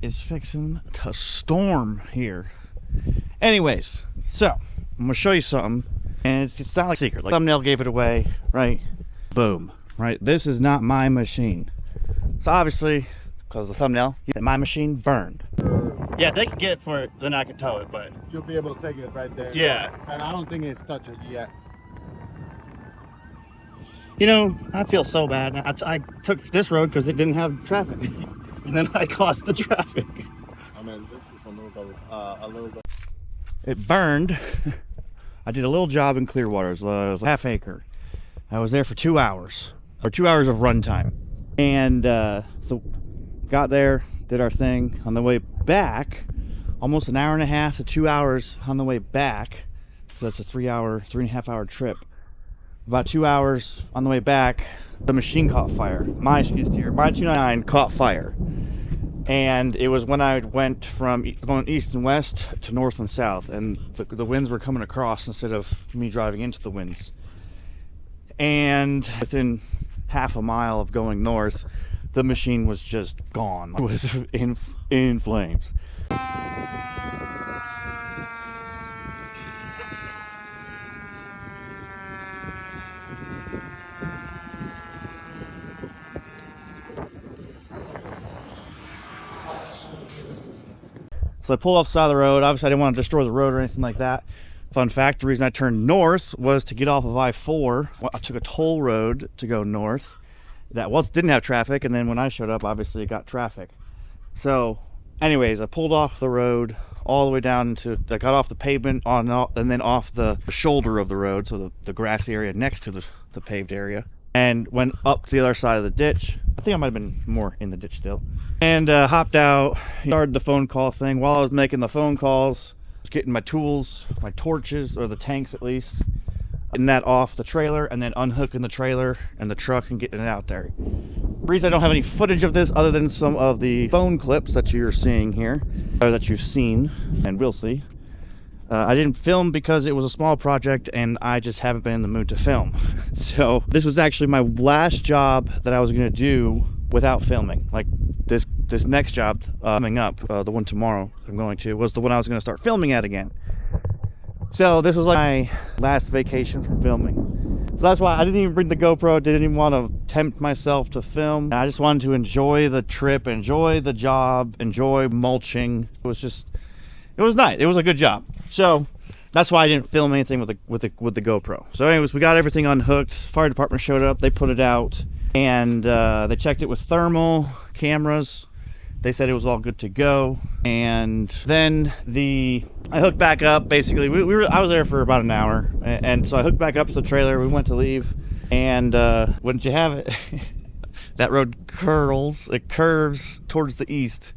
Is fixing to storm here. Anyways, so I'm gonna show you something, and it's not like a secret. Like thumbnail gave it away, right? Boom, right? This is not my machine. So obviously, because of the thumbnail, my machine burned. Yeah, if they can get it for it, then I can tow it, but you'll be able to take it right there. Yeah. And I don't think it's touched it yet. You know, I feel so bad. I took this road because it didn't have traffic. And then I caused the traffic. I mean, this is a little bit. It burned. I did a little job in Clearwater. It was a half acre. I was there for 2 hours, or 2 hours of runtime. And so got there, did our thing. On the way back, almost an hour and a half to 2 hours on the way back. So that's a 3.5 hour trip. About 2 hours on the way back, the machine caught fire. My skid steer, my 299 caught fire. And it was when I went from going east and west to north and south, and the winds were coming across instead of me driving into the winds. And within half a mile of going north, the machine was just gone. It was in flames. So I pulled off the side of the road. Obviously, I didn't want to destroy the road or anything like that. Fun fact, the reason I turned north was to get off of I-4. I took a toll road to go north that didn't have traffic, and then when I showed up, obviously it got traffic. So anyways, I pulled off the road all the way down to, I got off the pavement and then off the shoulder of the road, so the grassy area next to the paved area, and went up to the other side of the ditch. I think I might have been more in the ditch still. And hopped out, started the phone call thing. While I was making the phone calls, I was getting my tools, my torches, or the tanks at least, getting that off the trailer, and then unhooking the trailer and the truck and getting it out there. The reason I don't have any footage of this other than some of the phone clips that you're seeing here, or that you've seen and will see. I didn't film because it was a small project and I just haven't been in the mood to film. So this was actually my last job that I was going to do without filming. Like this next job coming up, the one tomorrow I'm going to, was the one I was going to start filming at again. So this was like my last vacation from filming. So that's why I didn't even bring the GoPro, didn't even want to tempt myself to film. I just wanted to enjoy the trip, enjoy the job, enjoy mulching. It was nice. It was a good job. So that's why I didn't film anything with the GoPro. So anyways, we got everything unhooked. Fire department showed up. They put it out, and they checked it with thermal cameras. They said it was all good to go. And then I hooked back up. Basically, I was there for about an hour, and so I hooked back up to the trailer. We went to leave, and wouldn't you have it? That road curves towards the east.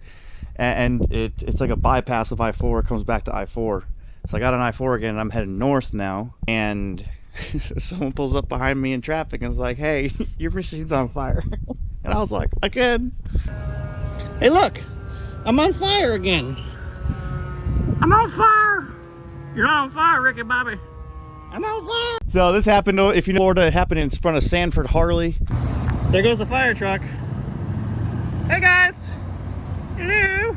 And it's like a bypass of I-4. It comes back to I-4. So I got on I-4 again, and I'm heading north now. And someone pulls up behind me in traffic and is like, "Hey, your machine's on fire." And I was like, "Again?" Hey, look, I'm on fire again. I'm on fire. You're not on fire, Ricky Bobby. I'm on fire. So this happened, if you know Florida, it happened in front of Sanford Harley. There goes the fire truck. Hey guys. Hello.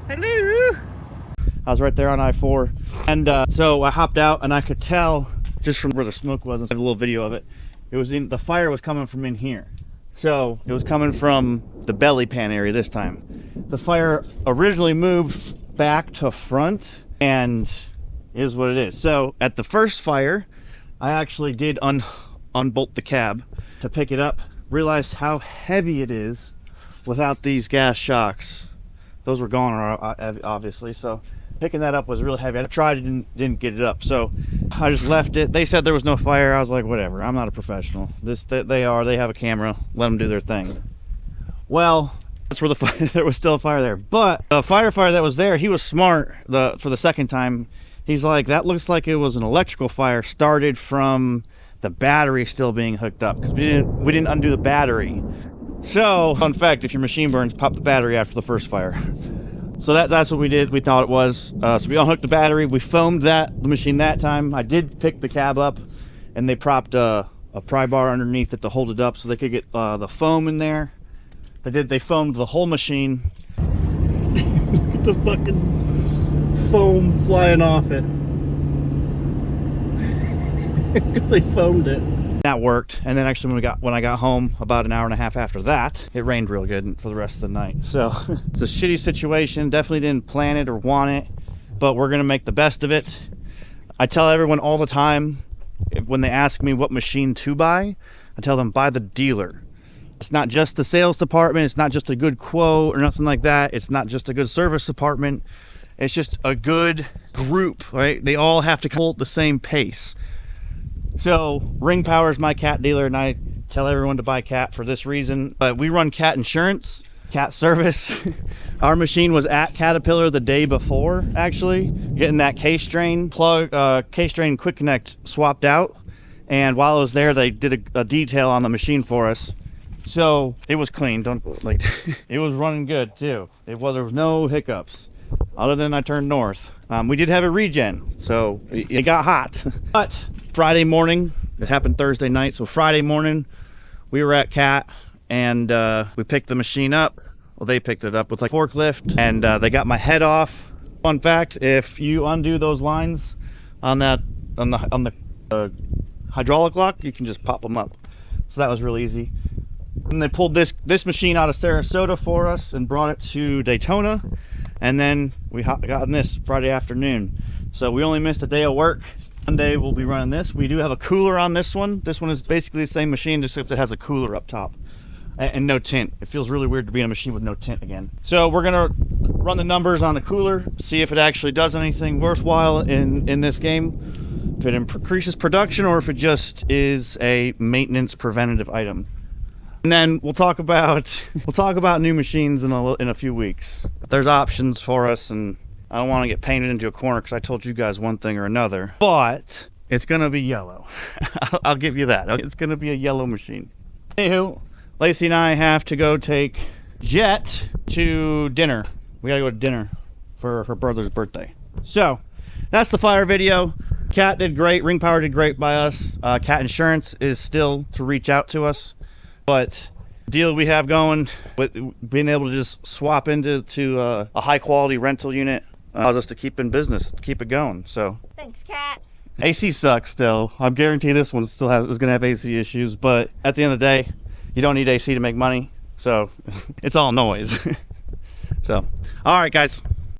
Hello. I was right there on I-4. And so I hopped out, and I could tell just from where the smoke was, and I have a little video of it. The fire was coming from in here. So it was coming from the belly pan area this time. The fire originally moved back to front, and is what it is. So at the first fire, I actually did unbolt the cab to pick it up, realized how heavy it is without these gas shocks. Those were gone, obviously, so picking that up was real heavy. I tried and didn't get it up, so I just left it. They said there was no fire. I was like, whatever, I'm not a professional. They have a camera, let them do their thing. Well, that's where there was still a fire there. But the firefighter that was there, he was smart for the second time. He's like, that looks like it was an electrical fire, started from the battery still being hooked up, because we didn't undo the battery. So, fun fact, if your machine burns, pop the battery after the first fire. So that's what we did. We thought it was. So we unhooked the battery. We foamed the machine that time. I did pick the cab up, and they propped a pry bar underneath it to hold it up so they could get the foam in there. They foamed the whole machine. With the fucking foam flying off it. Because they foamed it. That worked, and then actually when I got home about an hour and a half after that, it rained real good for the rest of the night. So it's a shitty situation. Definitely didn't plan it or want it, but we're gonna make the best of it. I tell everyone all the time when they ask me what machine to buy, I tell them buy the dealer. It's not just the sales department. It's not just a good quote or nothing like that. It's not just a good service department. It's just a good group, right? They all have to hold the same pace. So Ring Power is my cat dealer, and I tell everyone to buy cat for this reason. But we run cat insurance, cat service. Our machine was at Caterpillar the day before, actually, getting that K-Strain plug, K-Strain Quick Connect swapped out. And while I was there, they did a detail on the machine for us. So it was clean. It was running good too. There was no hiccups, other than I turned north. We did have a regen, so it got hot. But Friday morning, it happened Thursday night, so Friday morning we were at Cat, and we picked the machine up. Well, they picked it up with like forklift, and they got my head off. Fun fact: if you undo those lines on the hydraulic lock, you can just pop them up. So that was really easy. And they pulled this machine out of Sarasota for us and brought it to Daytona, and then we got on this Friday afternoon. So we only missed a day of work. Monday we'll be running this. We do have a cooler on this one. This one is basically the same machine, just except it has a cooler up top and no tint. It feels really weird to be in a machine with no tint again. So we're gonna run the numbers on the cooler, see if it actually does anything worthwhile in this game, if it increases production or if it just is a maintenance preventative item. And then we'll talk about new machines in a few weeks. There's options for us, and I don't want to get painted into a corner because I told you guys one thing or another. But it's gonna be yellow. I'll give you that. It's gonna be a yellow machine. Anywho, Lacey and I have to go take Jet to dinner. We gotta go to dinner for her brother's birthday. So that's the fire video. Cat did great. Ring Power did great by us. Cat Insurance is still to reach out to us. But the deal we have going with being able to just swap into a high quality rental unit allows us to keep in business, keep it going. So thanks, Cat. AC sucks still. I guarantee this one is going to have AC issues. But at the end of the day, you don't need AC to make money. So it's all noise. So, all right, guys.